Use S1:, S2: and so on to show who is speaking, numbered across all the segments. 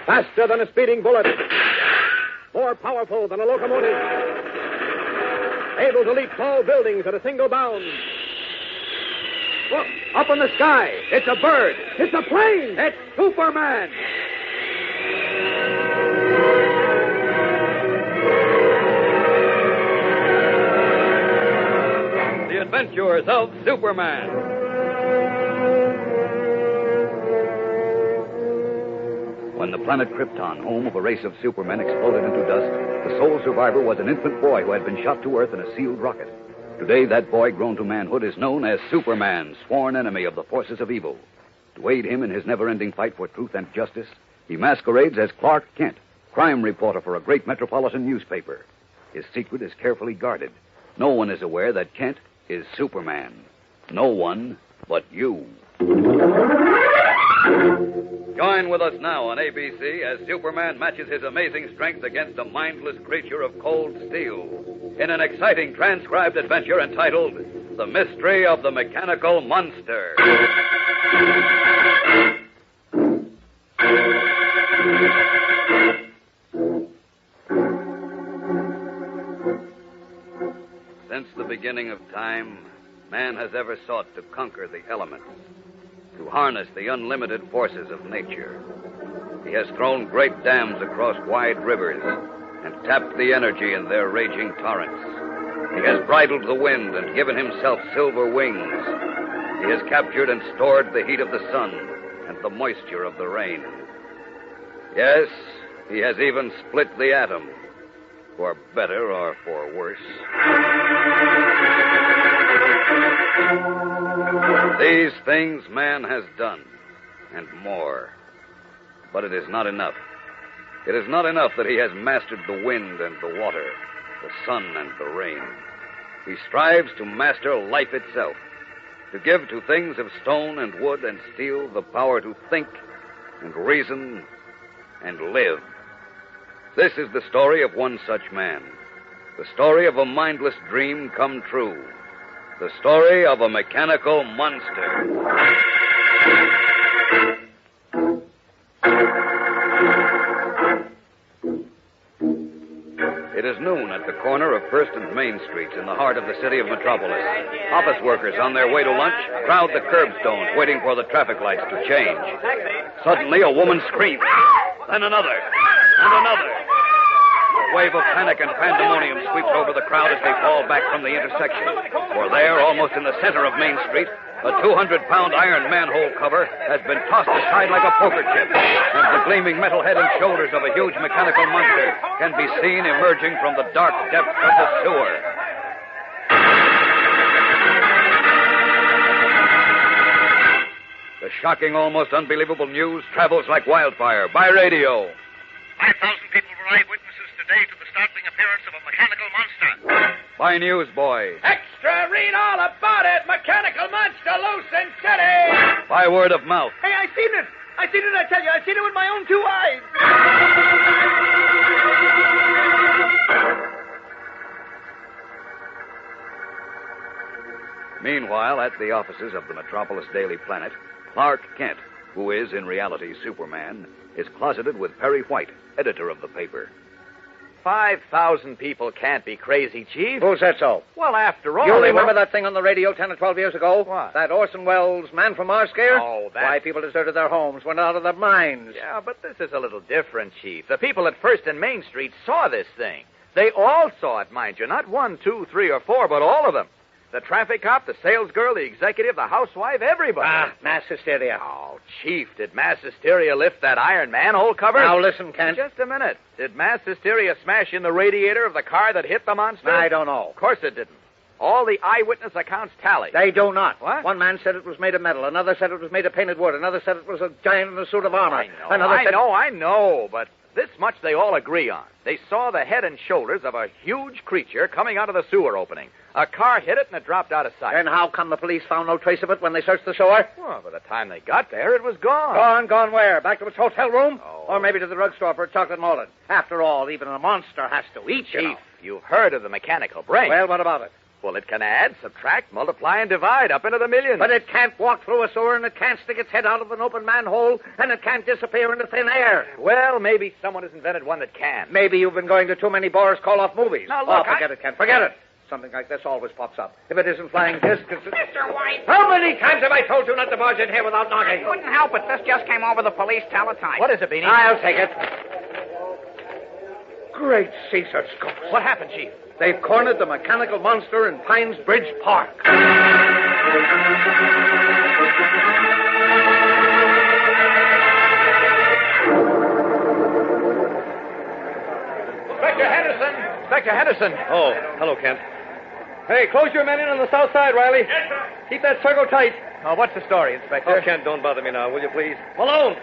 S1: Faster than a speeding bullet. More powerful than a locomotive. Able to leap tall buildings at a single bound. Look, up in the sky. It's a bird. It's a plane. It's Superman. The Adventures of Superman.
S2: When the planet Krypton, home of a race of supermen, exploded into dust, the sole survivor was an infant boy who had been shot to Earth in a sealed rocket. Today, that boy, grown to manhood, is known as Superman, sworn enemy of the forces of evil. To aid him in his never-ending fight for truth and justice, he masquerades as Clark Kent, crime reporter for a great metropolitan newspaper. His secret is carefully guarded. No one is aware that Kent is Superman. No one but you. Join with us now on ABC as Superman matches his amazing strength against a mindless creature of cold steel in an exciting transcribed adventure entitled The Mystery of the Mechanical Monster. Since the beginning of time, man has ever sought to conquer the elements, to harness the unlimited forces of nature. He has thrown great dams across wide rivers and tapped the energy in their raging torrents. He has bridled the wind and given himself silver wings. He has captured and stored the heat of the sun and the moisture of the rain. Yes, he has even split the atom, for better or for worse. These things man has done, and more. But it is not enough. It is not enough that he has mastered the wind and the water, the sun and the rain. He strives to master life itself, to give to things of stone and wood and steel the power to think and reason and live. This is the story of one such man, the story of a mindless dream come true. The story of a mechanical monster. It is noon at the corner of First and Main Streets in the heart of the city of Metropolis. Office workers on their way to lunch crowd the curbstones waiting for the traffic lights to change. Suddenly, a woman screams. Then another. And another. A wave of panic and pandemonium sweeps over the crowd as they fall back from the intersection. For there, almost in the center of Main Street, a 200-pound iron manhole cover has been tossed aside like a poker chip, and the gleaming metal head and shoulders of a huge mechanical monster can be seen emerging from the dark depths of the sewer. The shocking, almost unbelievable news travels like wildfire by radio.
S3: 5,000 people were eyewitnesses today to the startling appearance of a mechanical monster.
S2: By Newsboy.
S1: Extra, read all about it. Mechanical monster loose in city.
S2: By word of mouth.
S1: Hey, I seen it, I tell you. I seen it with my own 2 eyes.
S2: Meanwhile, at the offices of the Metropolis Daily Planet, Clark Kent, who is in reality Superman, is closeted with Perry White, editor of the paper.
S4: 5,000 people can't be crazy, Chief.
S5: Who said so?
S4: Well, after all...
S5: You remember that thing on the radio 10 or 12 years ago?
S4: What?
S5: That Orson Welles Man from Mars scare?
S4: Oh, that...
S5: Why people deserted their homes, went out of their minds.
S4: Yeah, but this is a little different, Chief. The people at First and Main Street saw this thing. They all saw it, mind you. Not 1, 2, 3, or 4, but all of them. The traffic cop, the salesgirl, the executive, the housewife, everybody.
S5: Mass hysteria.
S4: Oh, Chief, did mass hysteria lift that iron manhole cover?
S5: Now listen, Kent.
S4: Just a minute. Did mass hysteria smash in the radiator of the car that hit the monster?
S5: I don't know.
S4: Of course it didn't. All the eyewitness accounts tally.
S5: They do not.
S4: What?
S5: One man said it was made of metal. Another said it was made of painted wood. Another said it was a giant in a suit of armor.
S4: I know, but this much they all agree on. They saw the head and shoulders of a huge creature coming out of the sewer opening. A car hit it and it dropped out of sight.
S5: And how come the police found no trace of it when they searched the sewer?
S4: Well, by the time they got there, it was gone.
S5: Gone where? Back to its hotel room?
S4: Oh.
S5: Or maybe to the drugstore for a chocolate mullet. After all, even a monster has to eat, you know.
S4: Chief, you've heard of the mechanical brain.
S5: Well, what about it?
S4: useful. It can add, subtract, multiply, and divide up into the millions.
S5: But it can't walk through a sewer, and it can't stick its head out of an open manhole, and it can't disappear into thin air.
S4: Well, maybe someone has invented one that can.
S5: Maybe you've been going to too many Boris Karloff movies.
S4: Now, look,
S5: forget it, Kent. Forget it. Something like this always pops up. If it isn't flying discs, it's...
S1: Mr. White!
S5: How many times have I told you not to barge in here without knocking?
S1: Couldn't help it. This just came over the police teletype.
S4: What is it, Beanie?
S5: I'll take it. Great Caesar Scopes.
S4: What happened, Chief?
S5: They've cornered the mechanical monster in Pines Bridge Park.
S4: Inspector Henderson! Inspector Henderson!
S6: Oh, hello, Kent. Hey, close your men in on the south side, Riley.
S3: Yes, sir.
S6: Keep that circle tight.
S4: Oh, what's the story, Inspector?
S6: Oh, Kent, don't bother me now, will you, please? Malone,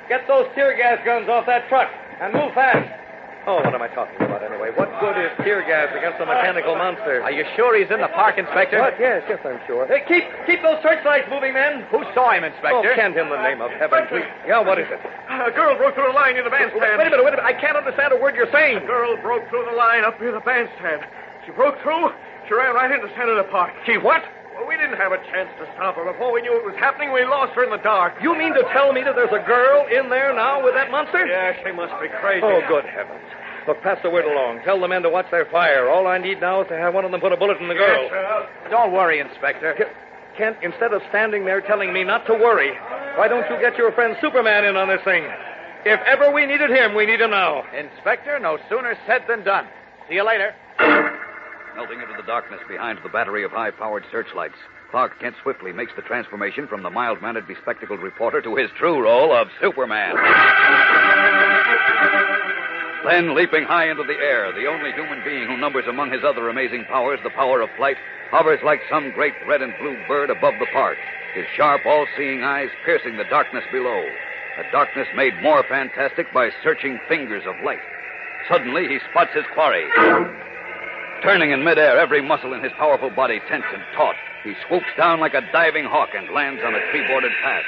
S6: get those tear gas guns off that truck and move fast. Oh, what am I talking about, anyway? What good is tear gas against a mechanical monster?
S4: Are you sure he's in the park, Inspector?
S6: What? Yes, I'm sure. Hey, keep those searchlights moving, men.
S4: Who saw him, Inspector?
S6: Oh, Kent, in the name of heaven, please. Yeah, what is it?
S3: A girl broke through the line near the bandstand.
S6: Wait a minute. I can't understand a word you're saying.
S3: A girl broke through the line up near the bandstand. She broke through. She ran right into Senator Park.
S6: She what?
S3: Well, we didn't have a chance to stop her. Before we knew it was happening, we lost her in the dark.
S6: You mean to tell me that there's a girl in there now with that monster?
S3: Yeah, she must be crazy.
S6: Oh, good heavens. Look, pass the word along. Tell the men to watch their fire. All I need now is to have one of them put a bullet in the girl.
S3: Yes, sir.
S4: Don't worry, Inspector.
S6: Kent, instead of standing there telling me not to worry, why don't you get your friend Superman in on this thing? If ever we needed him, we need him now.
S4: Inspector, no sooner said than done. See you later.
S2: Melting into the darkness behind the battery of high-powered searchlights, Clark Kent swiftly makes the transformation from the mild-mannered, bespectacled reporter to his true role of Superman. Then, leaping high into the air, the only human being who numbers among his other amazing powers the power of flight hovers like some great red and blue bird above the park, his sharp, all-seeing eyes piercing the darkness below, a darkness made more fantastic by searching fingers of light. Suddenly, he spots his quarry. Turning in midair, every muscle in his powerful body tense and taut, he swoops down like a diving hawk and lands on a tree-bordered path.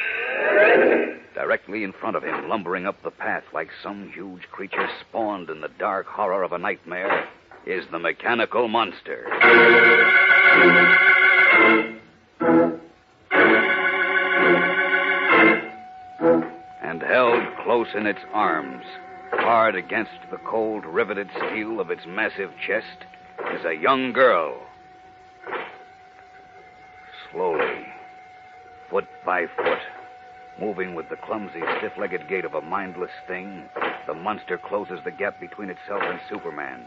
S2: Directly in front of him, lumbering up the path like some huge creature spawned in the dark horror of a nightmare, is the mechanical monster. And held close in its arms, hard against the cold, riveted steel of its massive chest, is a young girl. Slowly, foot by foot, moving with the clumsy, stiff-legged gait of a mindless thing, the monster closes the gap between itself and Superman.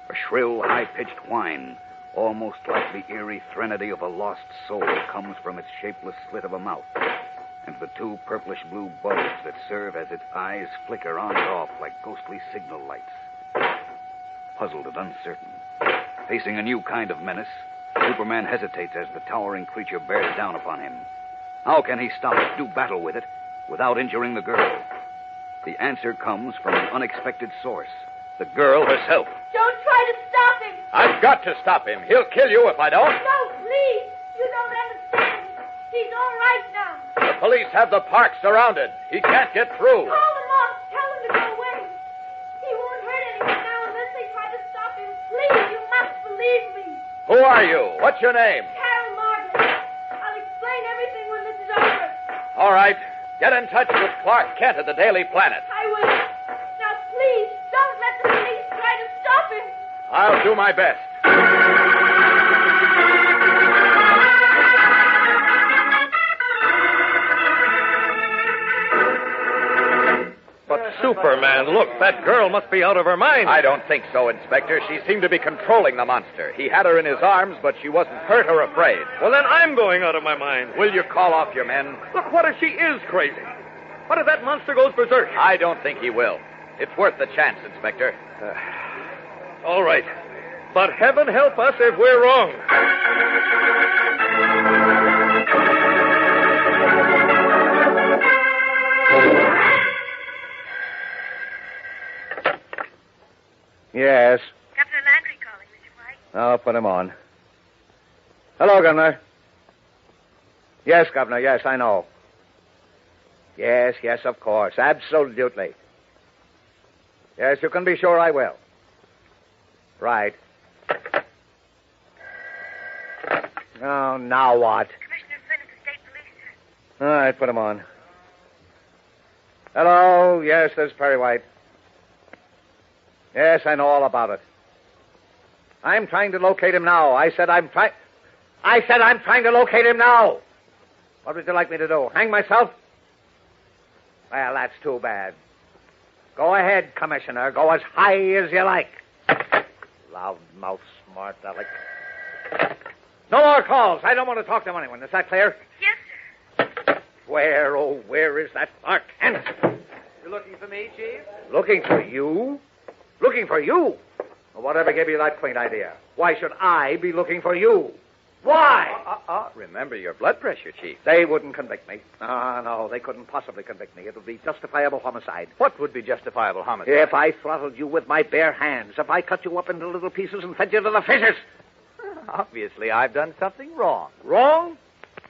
S2: A shrill, high-pitched whine, almost like the eerie threnody of a lost soul, comes from its shapeless slit of a mouth, and the two purplish-blue bulbs that serve as its eyes flicker on and off like ghostly signal lights. Puzzled and uncertain, facing a new kind of menace, Superman hesitates as the towering creature bears down upon him. How can he stop it, do battle with it, without injuring the girl? The answer comes from an unexpected source. The girl herself.
S7: Don't try to stop him.
S4: I've got to stop him. He'll kill you if I don't.
S7: No, please. You don't understand. He's all right now.
S4: The police have the park surrounded. He can't get through.
S7: Call him off. Tell him to go away. He won't hurt anyone now unless they try to stop him. Please, you must believe me.
S4: Who are you? What's your name?
S7: Carol Martin. I'll explain everything when this is over.
S4: All right. Get in touch with Clark Kent at the Daily Planet.
S7: I will. Now, please, don't let the police try to stop him.
S4: I'll do my best.
S6: But Superman, look, that girl must be out of her mind.
S4: I don't think so, Inspector. She seemed to be controlling the monster. He had her in his arms, but she wasn't hurt or afraid.
S6: Well, then I'm going out of my mind.
S4: Will you call off your men?
S6: Look, what if she is crazy? What if that monster goes berserk?
S4: I don't think he will. It's worth the chance, Inspector.
S6: All right. But heaven help us if we're wrong.
S5: Yes.
S7: Governor Landry calling, Mr. White.
S5: I'll put him on. Hello, Governor. Yes, Governor, yes, I know. Yes, of course. Absolutely. Yes, you can be sure I will. Right. Oh, now what?
S7: Commissioner Flynn at the State Police.
S5: All right, put him on. Hello? Yes, this is Perry White. Yes, I know all about it. I'm trying to locate him now. I said I'm trying to locate him now. What would you like me to do? Hang myself? Well, that's too bad. Go ahead, Commissioner. Go as high as you like. Loudmouth, smart aleck. No more calls. I don't want to talk to anyone. Is that clear?
S7: Yes, sir.
S5: Where, oh, where is that Clark Kent?
S4: You looking for me, Chief?
S5: Looking for you? Looking for you? Well, whatever gave you that quaint idea? Why should I be looking for you? Why?
S4: Remember your blood pressure, Chief.
S5: They wouldn't convict me. No, they couldn't possibly convict me. It would be justifiable homicide.
S4: What would be justifiable homicide?
S5: If I throttled you with my bare hands, if I cut you up into little pieces and fed you to the fishes.
S4: Obviously, I've done something wrong.
S5: Wrong?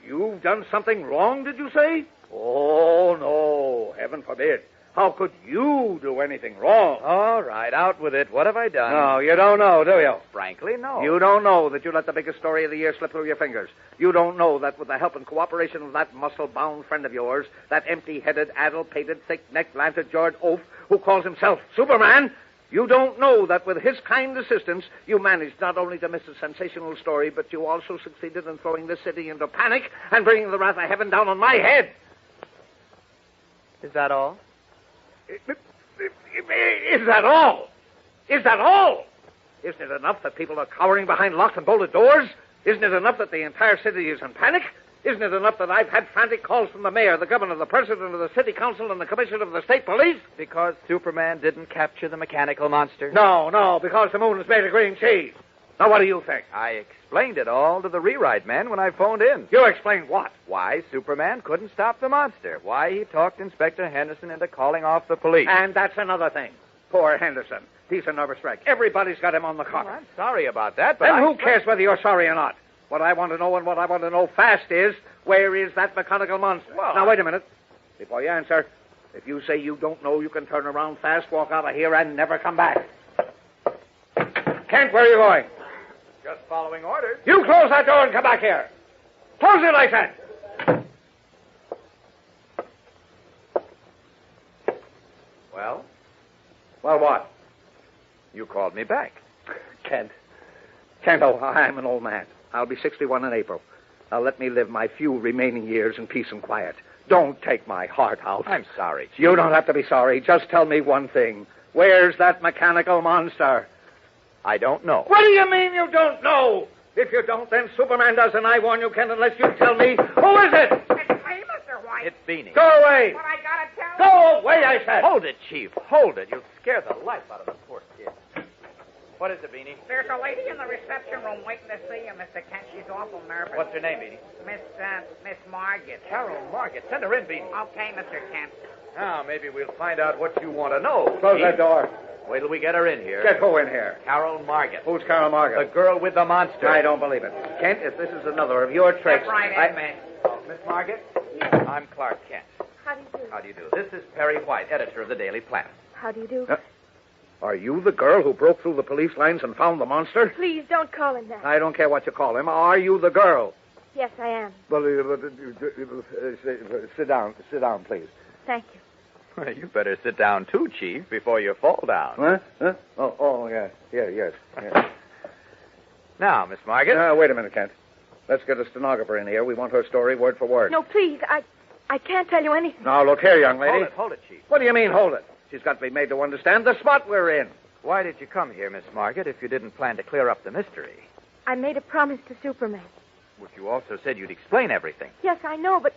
S5: You've done something wrong, did you say? Oh, no, heaven forbid. How could you do anything wrong?
S4: All right, out with it. What have I done?
S5: No, you don't know, do you?
S4: Frankly, no.
S5: You don't know that you let the biggest story of the year slip through your fingers. You don't know that with the help and cooperation of that muscle-bound friend of yours, that empty-headed, addle-pated, thick-necked, lanted George Oaf, who calls himself Superman, you don't know that with his kind assistance, you managed not only to miss a sensational story, but you also succeeded in throwing this city into panic and bringing the wrath of heaven down on my head.
S4: Is that all?
S5: Is that all? Is that all? Isn't it enough that people are cowering behind locked and bolted doors? Isn't it enough that the entire city is in panic? Isn't it enough that I've had frantic calls from the mayor, the governor, the president of the city council, and the commissioner of the state police?
S4: Because Superman didn't capture the mechanical monster?
S5: No, because the moon is made of green cheese. Now, what do you think?
S4: I explained it all to the rewrite men when I phoned in.
S5: You explain what?
S4: Why Superman couldn't stop the monster. Why he talked Inspector Henderson into calling off the police.
S5: And that's another thing. Poor Henderson. He's a nervous wreck. Everybody's got him on the carpet.
S4: Well, I'm sorry about that, but
S5: Then who cares whether you're sorry or not? What I want to know and what I want to know fast is, where is that mechanical monster?
S4: Well,
S5: now, wait a minute. Before you answer, if you say you don't know, you can turn around fast, walk out of here, and never come back. Kent, where are you going?
S4: Just following orders.
S5: You close that door and come back here. Close it, I said.
S4: Well?
S5: Well, what?
S4: You called me back.
S5: Kent, oh, I'm an old man. I'll be 61 in April. Now let me live my few remaining years in peace and quiet. Don't take my heart out.
S4: I'm sorry, Chief.
S5: You don't have to be sorry. Just tell me one thing. Where's that mechanical monster?
S4: I don't know.
S5: What do you mean you don't know? If you don't, then Superman does, and I warn you, Kent, unless you tell me. Who is it?
S7: It's me, Mr. White.
S4: It's Beanie.
S5: Go away.
S7: What I gotta tell
S5: Go away, I said.
S4: Hold it, Chief. Hold it. You'll scare the life out of the poor kid. What is it, Beanie?
S8: There's a lady in the reception room waiting to see you, Mr. Kent. She's awful nervous.
S4: What's her name, Beanie?
S8: Miss Margit.
S4: Carol Margit. Send her in, Beanie.
S8: Okay, Mr. Kent.
S4: Now, maybe we'll find out what you want to know.
S5: Close
S4: Chief.
S5: that door.
S4: Wait till we get her in here.
S5: Get who in here?
S4: Carol Margit.
S5: Who's Carol
S4: The
S5: Margaret?
S4: girl with the monster.
S5: I don't believe it. Kent, if this is another of your tricks...
S8: Step right in, miss.
S4: Oh, Miss Margit?
S7: Yes.
S4: I'm Clark Kent.
S7: How do you do?
S4: How do you do? This is Perry White, editor of the Daily Planet.
S7: How do you do?
S5: Are you the girl who broke through the police lines and found the monster?
S7: Please don't call him that.
S5: I don't care what you call him. Are you the girl?
S7: Yes, I am.
S5: Well, sit down, please.
S7: Thank you.
S4: Well, you better sit down, too, Chief, before you fall down.
S5: Huh? Oh, yes.
S4: Now, Miss Margit.
S5: Wait a minute, Kent. Let's get a stenographer in here. We want her story word for word.
S7: No, please. I can't tell you anything.
S5: Now, look here, young lady.
S4: Hold it, Chief.
S5: What do you mean, hold it? She's got to be made to understand the spot we're in.
S4: Why did you come here, Miss Margit, if you didn't plan to clear up the mystery?
S7: I made a promise to Superman.
S4: But you also said you'd explain everything.
S7: Yes, I know, but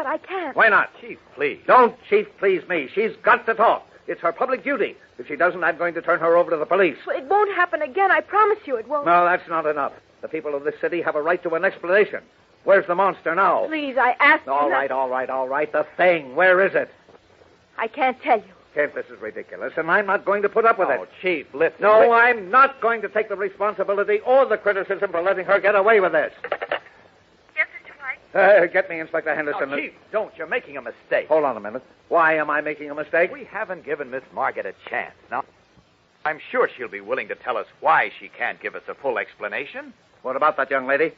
S7: I can't.
S5: Why not?
S4: Chief, please.
S5: Don't Chief please me. She's got to talk. It's her public duty. If she doesn't, I'm going to turn her over to the police.
S7: Well, it won't happen again. I promise you it won't.
S5: No, that's not enough. The people of this city have a right to an explanation. Where's the monster now?
S7: Please, I ask you.
S5: All right. The thing. Where is it?
S7: I can't tell you.
S5: Kent, this is ridiculous, and I'm not going to put up with
S4: Oh,
S5: it.
S4: Chief, listen.
S5: No, I'm not going to take the responsibility or the criticism for letting her get away with this.
S7: Yes, Mr. White?
S5: Get me Inspector Henderson.
S4: Now, Chief, don't. You're making a mistake.
S5: Hold on a minute. Why am I making a mistake?
S4: We haven't given Miss Margit a chance. Now, I'm sure she'll be willing to tell us why she can't give us a full explanation.
S5: What about that young lady?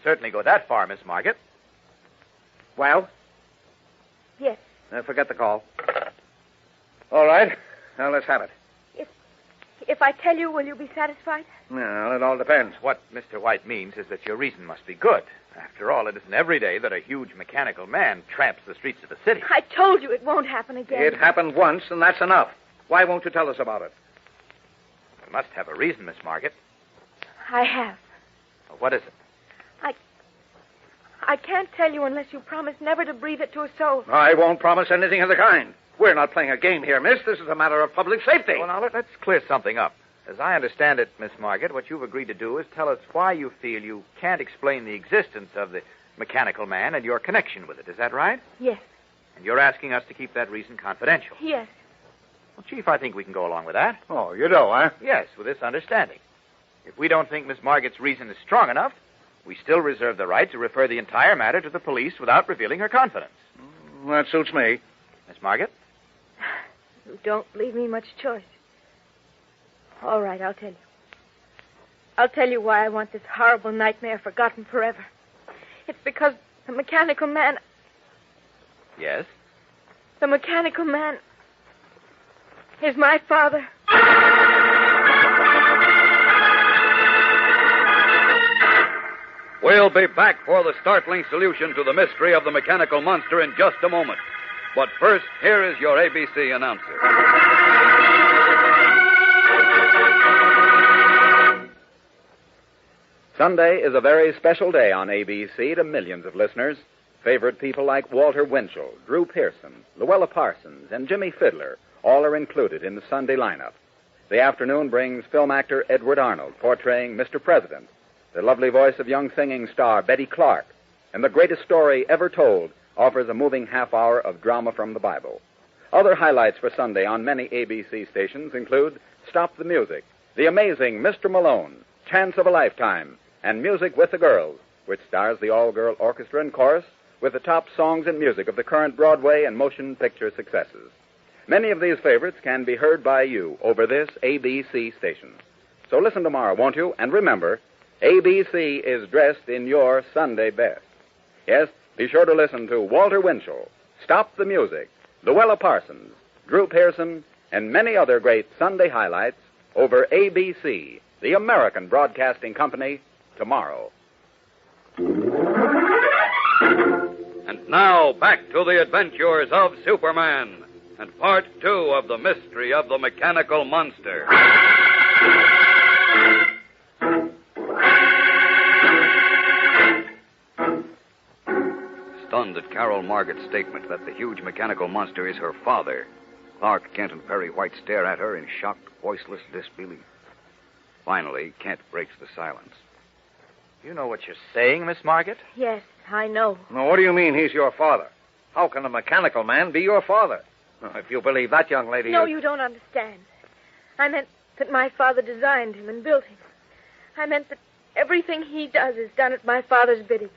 S4: certainly go that far, Miss Margaret.
S5: Well,
S7: Yes.
S5: forget the call. All right. Now, let's have it.
S7: If I tell you, will you be satisfied?
S5: Well, it all depends.
S4: What Mr. White means is that your reason must be good. After all, it isn't every day that a huge mechanical man tramps the streets of the city.
S7: I told you it won't happen again.
S5: It happened once, and that's enough. Why won't you tell us about it?
S4: You must have a reason, Miss Margaret.
S7: I have.
S4: What is it?
S7: I can't tell you unless you promise never to breathe it to a soul.
S5: I won't promise anything of the kind. We're not playing a game here, miss. This is a matter of public safety.
S4: Well, now, let's clear something up. As I understand it, Miss Margaret, what you've agreed to do is tell us why you feel you can't explain the existence of the mechanical man and your connection with it. Is that right?
S7: Yes.
S4: And you're asking us to keep that reason confidential.
S7: Yes.
S4: Well, Chief, I think we can go along with that.
S5: Oh, you do, huh?
S4: Yes, with this understanding. If we don't think Miss Margaret's reason is strong enough, we still reserve the right to refer the entire matter to the police without revealing her confidence.
S5: That suits me.
S4: Miss Margaret?
S7: You don't leave me much choice. All right, I'll tell you. I'll tell you why I want this horrible nightmare forgotten forever. It's because the mechanical man...
S4: Yes?
S7: The mechanical man is my father.
S2: We'll be back for the startling solution to the mystery of the mechanical monster in just a moment. But first, here is your ABC announcer.
S9: Sunday is a very special day on ABC to millions of listeners. Favorite people like Walter Winchell, Drew Pearson, Luella Parsons, and Jimmy Fiddler all are included in the Sunday lineup. The afternoon brings film actor Edward Arnold portraying Mr. President, the lovely voice of young singing star Betty Clark, and the greatest story ever told offers a moving half hour of drama from the Bible. Other highlights for Sunday on many ABC stations include Stop the Music, The Amazing Mr. Malone, Chance of a Lifetime, and Music with the Girls, which stars the all-girl orchestra and chorus with the top songs and music of the current Broadway and motion picture successes. Many of these favorites can be heard by you over this ABC station. So listen tomorrow, won't you? And remember, ABC is dressed in your Sunday best. Yes, be sure to listen to Walter Winchell, Stop the Music, Luella Parsons, Drew Pearson, and many other great Sunday highlights over ABC, the American Broadcasting Company, tomorrow.
S2: And now, back to the adventures of Superman and part 2 of the mystery of the mechanical monster. Stunned at Carol Marget's statement that the huge mechanical monster is her father, Clark Kent and Perry White stare at her in shocked, voiceless disbelief. Finally, Kent breaks the silence.
S4: You know what you're saying, Miss Margaret?
S7: Yes, I know.
S5: Now, what do you mean he's your father? How can a mechanical man be your father? Now, if you believe that, young lady...
S7: No, you don't understand. I meant that my father designed him and built him. I meant that everything he does is done at my father's bidding.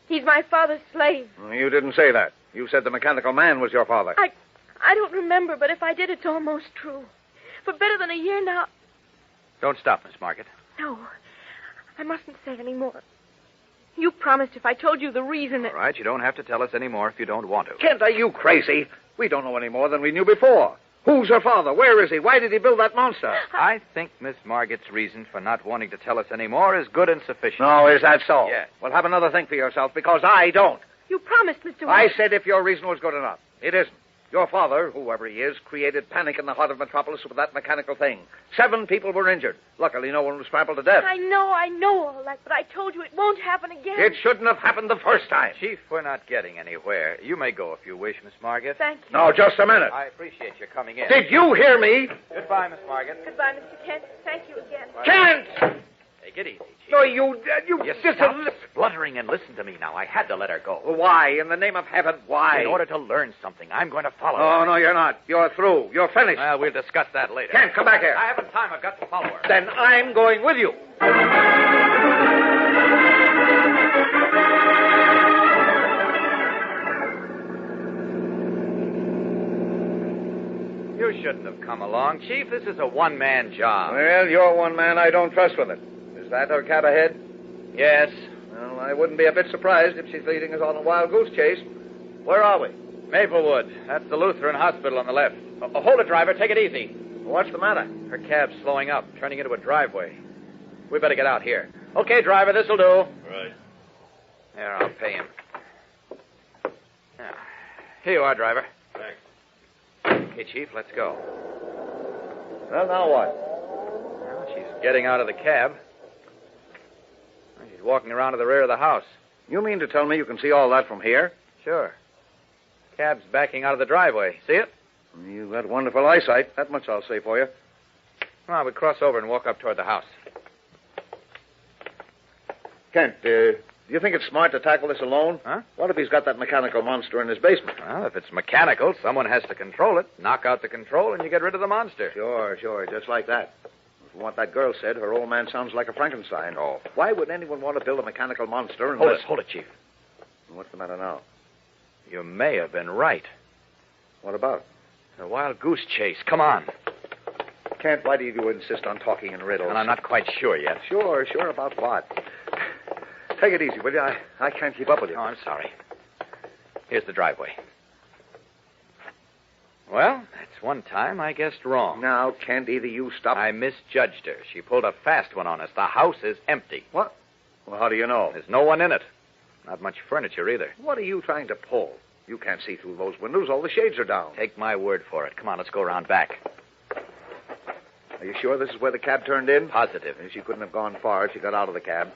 S7: He's my father's slave.
S5: You didn't say that. You said the mechanical man was your father.
S7: I don't remember, but if I did, it's almost true. For better than a year now...
S4: Don't stop, Miss Margaret.
S7: No, I mustn't say any more. You promised if I told you the reason that...
S4: All right, you don't have to tell us any more if you don't want to.
S5: Kent, are you crazy? We don't know any more than we knew before. Who's her father? Where is he? Why did he build that monster?
S4: I think Miss Margaret's reason for not wanting to tell us any more is good and sufficient.
S5: No, is that so?
S4: Yes.
S5: Well, have another think for yourself, because I don't.
S7: You promised, Mr.
S5: I
S7: White.
S5: said if your reason was good enough. It isn't. Your father, whoever he is, created panic in the heart of Metropolis with that mechanical thing. 7 people were injured. Luckily, no one was trampled to death.
S7: I know all that, but I told you it won't happen again.
S5: It shouldn't have happened the first time.
S4: Chief, we're not getting anywhere. You may go if you wish, Miss Margaret.
S7: Thank you.
S5: No, just a minute.
S4: I appreciate your coming in.
S5: Did you hear me?
S4: Goodbye, Miss Margaret.
S7: Goodbye, Mr. Kent. Thank you again.
S5: Kent!
S4: Take it easy, Chief.
S5: No, you
S4: Just stop spluttering and listen to me now. I had to let her go.
S5: Why? In the name of heaven, why?
S4: In order to learn something, I'm going to follow
S5: Oh,
S4: her.
S5: no, you're not. You're through. You're finished.
S4: Well, we'll discuss that later.
S5: Kent, come back here.
S4: I haven't time. I've got to follow her.
S5: Then I'm going with you.
S4: You shouldn't have come along, Chief. This is a one-man job.
S5: Well, you're one man I don't trust with it. Is that her cab ahead?
S4: Yes.
S5: Well, I wouldn't be a bit surprised if she's leading us on a wild goose chase. Where are we?
S4: Maplewood. That's the Lutheran Hospital on the left. Hold it, driver. Take it easy.
S5: What's the matter?
S4: Her cab's slowing up, turning into a driveway. We better get out here. Okay, driver, this'll do.
S3: Right.
S4: There, I'll pay him. Here you are, driver.
S3: Thanks.
S4: Okay, Chief, let's go.
S5: Well, now what?
S4: Well, she's getting out of the cab. She's walking around to the rear of the house.
S5: You mean to tell me you can see all that from here?
S4: Sure. Cab's backing out of the driveway. See it?
S5: You've got wonderful eyesight. That much I'll say for you.
S4: Come on, we cross over and walk up toward the house.
S5: Kent, do you think it's smart to tackle this alone?
S4: Huh?
S5: What if he's got that mechanical monster in his basement?
S4: Well, if it's mechanical, someone has to control it. Knock out the control and you get rid of the monster.
S5: Sure, just like that. From what that girl said, her old man sounds like a Frankenstein.
S4: Oh.
S5: Why would anyone want to build a mechanical monster and...
S4: Hold it, Chief.
S5: What's the matter now?
S4: You may have been right.
S5: What about?
S4: The wild goose chase. Come on.
S5: Kent, why do you insist on talking in riddles?
S4: And I'm not quite sure yet.
S5: Sure, about what? Take it easy, will you? I can't keep up with you.
S4: Oh, I'm sorry. Here's the driveway. Well, that's one time I guessed wrong.
S5: Now, Kent, either you stop...
S4: I misjudged her. She pulled a fast one on us. The house is empty.
S5: What? Well, how do you know?
S4: There's no one in it. Not much furniture either.
S5: What are you trying to pull? You can't see through those windows. All the shades are down.
S4: Take my word for it. Come on, let's go around back.
S5: Are you sure this is where the cab turned in?
S4: Positive.
S5: She couldn't have gone far if she got out of the cab.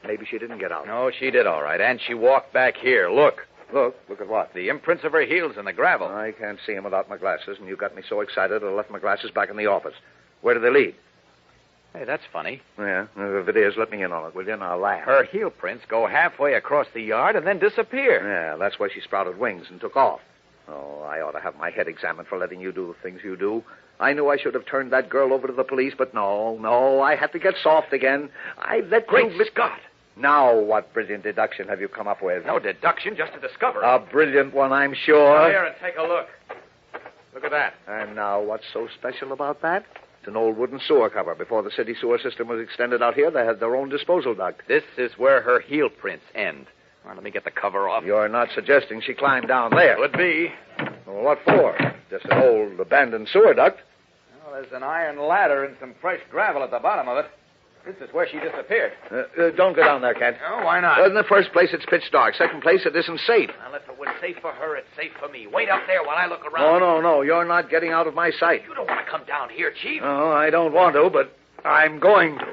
S5: Maybe she didn't get out.
S4: No, she did all right. And she walked back here. Look.
S5: Look at what?
S4: The imprints of her heels in the gravel.
S5: I can't see them without my glasses, and you got me so excited I left my glasses back in the office. Where do they lead?
S4: Hey, that's funny.
S5: Yeah, if it is, let me in on it, will you? And I'll laugh.
S4: Her heel prints go halfway across the yard and then disappear.
S5: Yeah, that's why she sprouted wings and took off. Oh, I ought to have my head examined for letting you do the things you do. I knew I should have turned that girl over to the police, but no, I had to get soft again. I let
S4: Great
S5: you...
S4: Scott!
S5: Now, what brilliant deduction have you come up with?
S4: No deduction, just a discovery.
S5: A brilliant one, I'm sure.
S4: Come here and take a look. Look at that.
S5: And now, what's so special about that? It's an old wooden sewer cover. Before the city sewer system was extended out here, they had their own disposal duct.
S4: This is where her heel prints end. Well, let me get the cover off.
S5: You're not suggesting she climbed down there?
S4: Could be.
S5: Well, what for? Just an old abandoned sewer duct?
S4: Well, there's an iron ladder and some fresh gravel at the bottom of it. This is where she disappeared.
S5: Don't go down there, Kent.
S4: Oh, why not?
S5: Well, in the first place, it's pitch dark. Second place, it isn't safe.
S4: Well, if it was safe for her, it's safe for me. Wait up there while I look around.
S5: No. You're not getting out of my sight.
S4: You don't want to come down here, Chief.
S5: Oh, I don't want to, but I'm going to.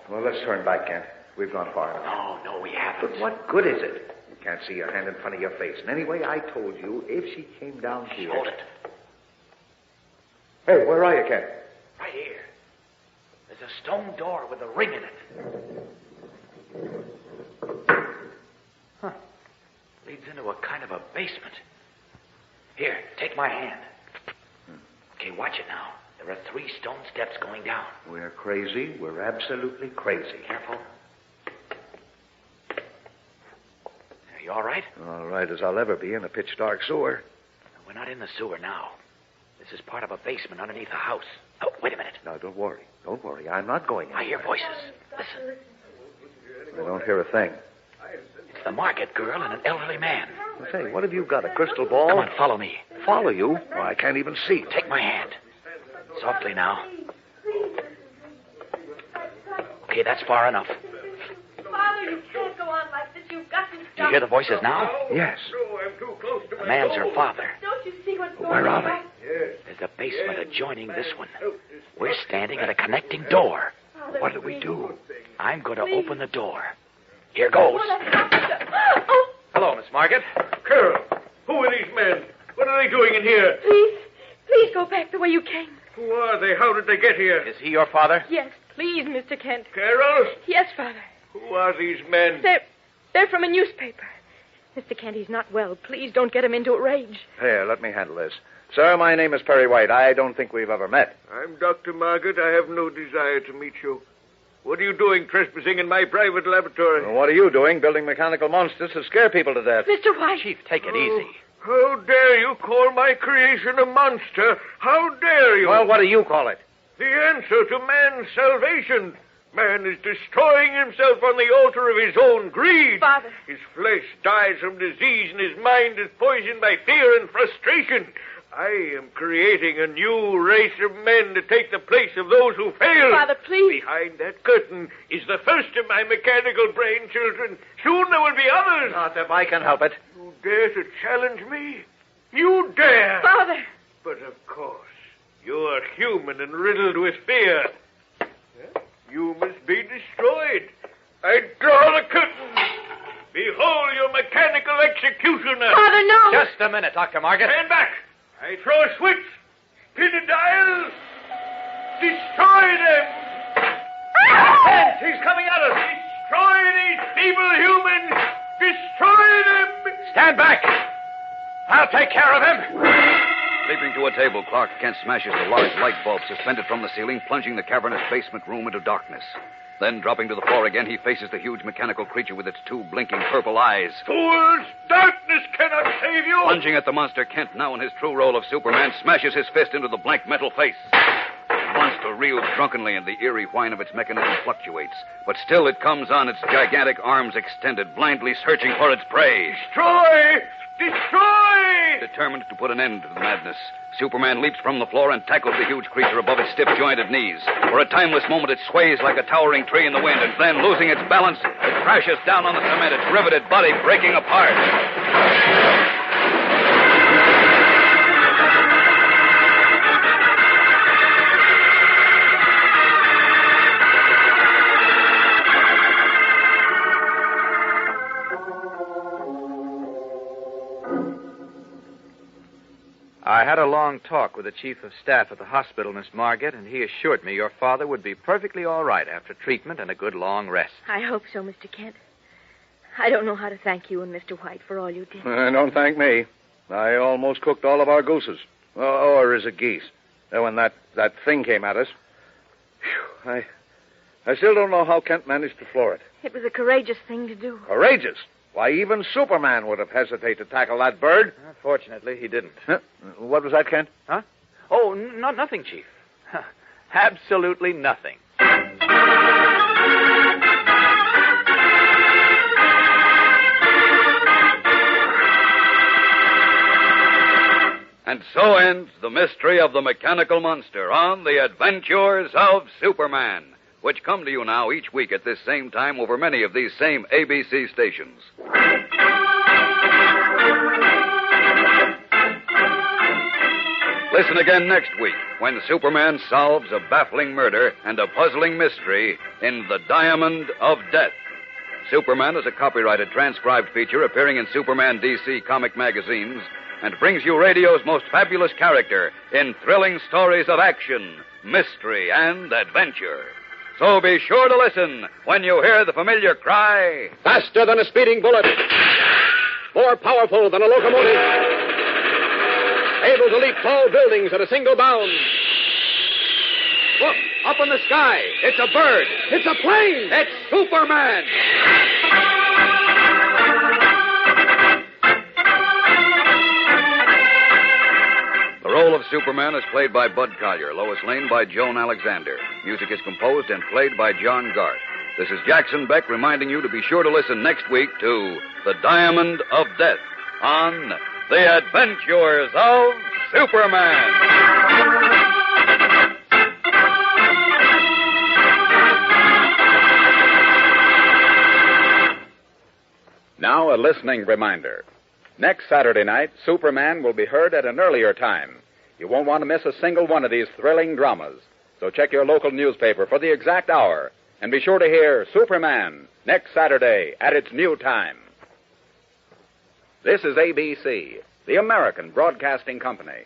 S5: Well, let's turn back, Kent. We've gone far enough.
S4: No, we haven't.
S5: But what good is it? You can't see your hand in front of your face. And anyway, I told you, if she came down here...
S4: Hold it.
S5: Hey, where are you, Kent?
S4: Right here. There's a stone door with a ring in it. Huh. Leads into a kind of a basement. Here, take my hand. Okay, watch it now. There are 3 stone steps going down.
S5: We're crazy. We're absolutely crazy.
S4: Careful. Are you all right?
S5: All right as I'll ever be in a pitch-dark sewer.
S4: We're not in the sewer now. This is part of a basement underneath a house. Oh, wait a minute.
S5: Now, don't worry. I'm not going anywhere.
S4: I hear voices. Listen.
S5: I don't hear a thing.
S4: It's the market girl and an elderly man.
S5: Say, what have you got, a crystal ball?
S4: Come on, follow me.
S5: Follow you? Well, I can't even see.
S4: Take my hand. Softly now. Okay, that's far enough.
S7: Father, you can't go on like this. You've got to stop.
S4: Do you hear the voices now?
S5: Yes.
S3: I'm too close to
S4: The man's her father.
S7: Don't you see what's going
S5: Where
S7: on?
S5: are they?
S4: There's a basement adjoining this one. We're standing at a connecting door.
S5: What do we do?
S4: I'm going to open the door. Here goes.
S7: Oh,
S4: Hello, Miss Margaret.
S3: Carol, who are these men? What are they doing in here?
S7: please go back the way you came.
S3: Who are they? How did they get here?
S4: Is he your father?
S7: Yes, please, Mr. Kent.
S3: Carol?
S7: Yes, Father.
S3: Who are these men?
S7: They're from a newspaper. Mr. Kent, he's not well. Please don't get him into a rage.
S5: Here, let me handle this. Sir, my name is Perry White. I don't think we've ever met.
S3: I'm Dr. Margaret. I have no desire to meet you. What are you doing trespassing in my private laboratory?
S5: Well, what are you doing, building mechanical monsters to scare people to death?
S7: Mr. White.
S4: Chief, take it easy.
S3: How dare you call my creation a monster? How dare you?
S5: Well, what do you call it?
S3: The answer to man's salvation. Man is destroying himself on the altar of his own greed.
S7: Father.
S3: His flesh dies from disease and his mind is poisoned by fear and frustration. I am creating a new race of men to take the place of those who failed.
S7: Father, please.
S3: Behind that curtain is the first of my mechanical brain children. Soon there will be others.
S5: Not if I can help it.
S3: You dare to challenge me? You dare.
S7: Father.
S3: But of course, you are human and riddled with fear. You must be destroyed. I draw the curtain. Behold your mechanical executioner.
S7: Father, no.
S4: Just a minute, Dr. Margot.
S3: Stand back. I throw a switch. Spin a dial. Destroy them.
S5: Hands, he's coming at us.
S3: Destroy these feeble humans. Destroy them.
S4: Stand back. I'll take care of him.
S2: Leaping to a table, Clark Kent smashes the large light bulb suspended from the ceiling, plunging the cavernous basement room into darkness. Then, dropping to the floor again, he faces the huge mechanical creature with its two blinking purple eyes.
S3: Fools! Darkness cannot save you!
S2: Plunging at the monster, Kent, now in his true role of Superman, smashes his fist into the blank metal face. The monster reels drunkenly, and the eerie whine of its mechanism fluctuates. But still it comes on, its gigantic arms extended, blindly searching for its prey.
S3: Destroy! Destroy!
S2: Determined to put an end to the madness, Superman leaps from the floor and tackles the huge creature above its stiff-jointed knees. For a timeless moment, it sways like a towering tree in the wind, and then, losing its balance, it crashes down on the cement, its riveted body breaking apart.
S4: I had a long talk with the chief of staff at the hospital, Miss Margate, and he assured me your father would be perfectly all right after treatment and a good long rest.
S7: I hope so, Mr. Kent. I don't know how to thank you and Mr. White for all you did.
S5: Don't thank me. I almost cooked all of our gooses. Or is it geese? When that thing came at us. Whew, I still don't know how Kent managed to floor it.
S7: It was a courageous thing to do.
S5: Courageous? Why, even Superman would have hesitated to tackle that bird.
S4: Fortunately, he didn't.
S5: Huh? What was that, Kent?
S4: Huh? Oh, nothing, Chief. Absolutely nothing.
S2: And so ends the mystery of the mechanical monster on The Adventures of Superman, which come to you now each week at this same time over many of these same ABC stations. Listen again next week when Superman solves a baffling murder and a puzzling mystery in The Diamond of Death. Superman is a copyrighted transcribed feature appearing in Superman DC comic magazines and brings you radio's most fabulous character in thrilling stories of action, mystery, and adventure. So be sure to listen when you hear the familiar cry,
S6: Faster than a speeding bullet. More powerful than a locomotive. Able to leap tall buildings at a single bound. Look, up in the sky. It's a bird. It's a plane.
S2: It's Superman! The role of Superman is played by Bud Collyer, Lois Lane by Joan Alexander. Music is composed and played by John Garth. This is Jackson Beck reminding you to be sure to listen next week to The Diamond of Death on The Adventures of Superman.
S9: Now, a listening reminder. Next Saturday night, Superman will be heard at an earlier time. You won't want to miss a single one of these thrilling dramas. So check your local newspaper for the exact hour. And be sure to hear Superman next Saturday at its new time. This is ABC, the American Broadcasting Company.